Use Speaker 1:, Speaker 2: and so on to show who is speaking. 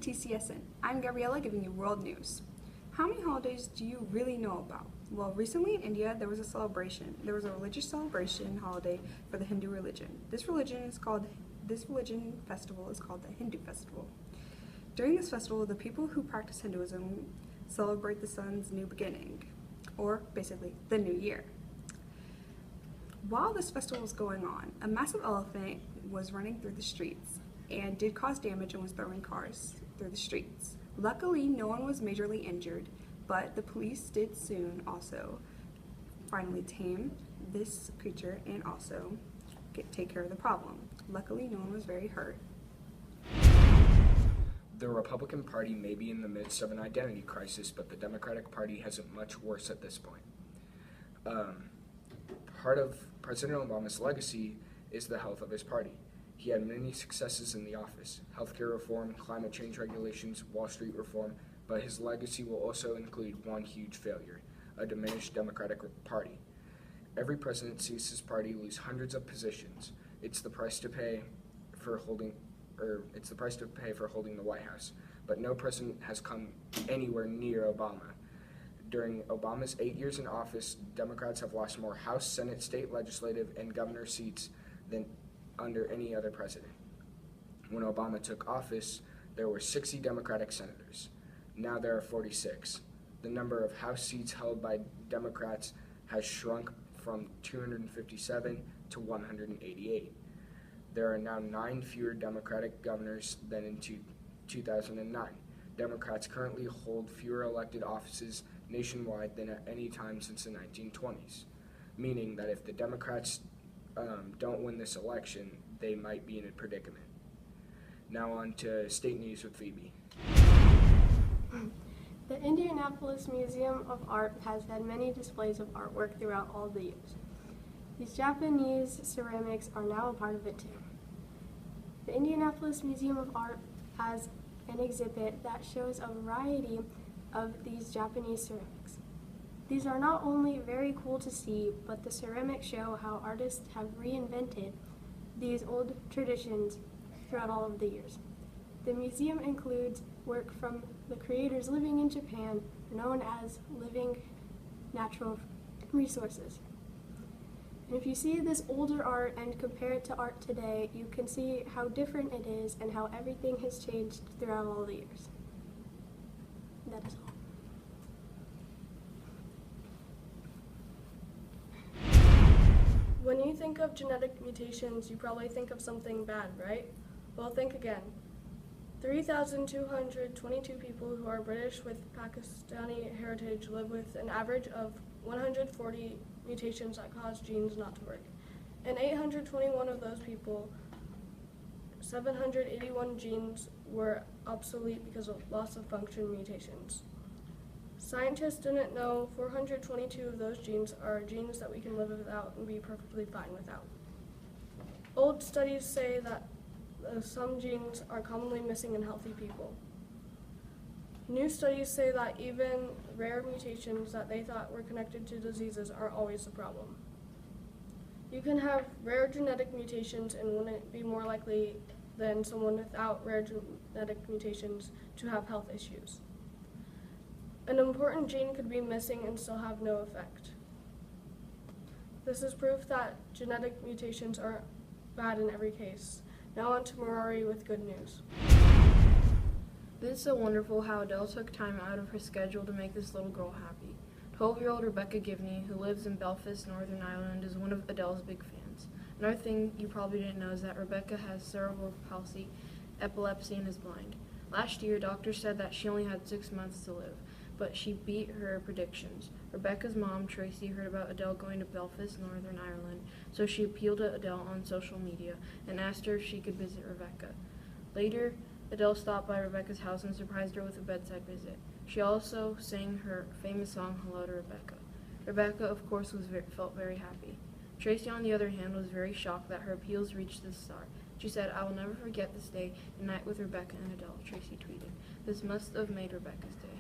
Speaker 1: TCSN. I'm Gabriella giving you world news. How many holidays do you really know about? Well, recently in India there was a religious celebration holiday for the Hindu religion. This religion festival is called the Hindu festival. During this festival, the people who practice Hinduism celebrate the sun's new beginning, or basically the new year. While this festival was going on, a massive elephant was running through the streets and did cause damage and was throwing cars through the streets. Luckily, no one was majorly injured, but the police did soon also finally tame this creature and also take care of the problem. Luckily, no one was very hurt.
Speaker 2: The Republican Party may be in the midst of an identity crisis, but the Democratic Party has it much worse at this point. Part of President Obama's legacy is the health of his party. He had many successes in the office: healthcare reform, climate change regulations, Wall Street reform, but his legacy will also include one huge failure: a diminished Democratic Party. Every president sees his party lose hundreds of positions. It's the price to pay for holding the White House. But no president has come anywhere near Obama. During Obama's 8 years in office, Democrats have lost more House, Senate, state legislative, and governor seats than under any other president. When Obama took office, there were 60 Democratic senators. Now there are 46. The number of House seats held by Democrats has shrunk from 257 to 188. There are now 9 fewer Democratic governors than in 2009. Democrats currently hold fewer elected offices nationwide than at any time since the 1920s, meaning that if the Democrats don't win this election, they might be in a predicament. Now on to state news with Phoebe.
Speaker 3: The Indianapolis Museum of Art has had many displays of artwork throughout all the years. These Japanese ceramics are now a part of it too. The Indianapolis Museum of Art has an exhibit that shows a variety of these Japanese ceramics. These are not only very cool to see, but the ceramics show how artists have reinvented these old traditions throughout all of the years. The museum includes work from the creators living in Japan, known as living natural resources. And if you see this older art and compare it to art today, you can see how different it is and how everything has changed throughout all the years. That is all.
Speaker 4: When you think of genetic mutations, you probably think of something bad, right? Well, think again. 3,222 people who are British with Pakistani heritage live with an average of 140 mutations that cause genes not to work. In 821 of those people, 781 genes were obsolete because of loss of function mutations. Scientists didn't know 422 of those genes are genes that we can live without and be perfectly fine without. Old studies say that some genes are commonly missing in healthy people. New studies say that even rare mutations that they thought were connected to diseases are always the problem. You can have rare genetic mutations and wouldn't be more likely than someone without rare genetic mutations to have health issues. An important gene could be missing and still have no effect. This is proof that genetic mutations are bad in every case. Now on to Marari with good news.
Speaker 5: This is so wonderful how Adele took time out of her schedule to make this little girl happy. 12-year-old Rebecca Givney, who lives in Belfast, Northern Ireland, is one of Adele's big fans. Another thing you probably didn't know is that Rebecca has cerebral palsy, epilepsy, and is blind. Last year, doctors said that she only had 6 months to live, but she beat her predictions. Rebecca's mom, Tracy, heard about Adele going to Belfast, Northern Ireland, so she appealed to Adele on social media and asked her if she could visit Rebecca. Later, Adele stopped by Rebecca's house and surprised her with a bedside visit. She also sang her famous song, Hello to Rebecca. Rebecca, of course, felt very happy. Tracy, on the other hand, was very shocked that her appeals reached this star. She said, "I will never forget this day and night with Rebecca and Adele," Tracy tweeted. This must have made Rebecca's day.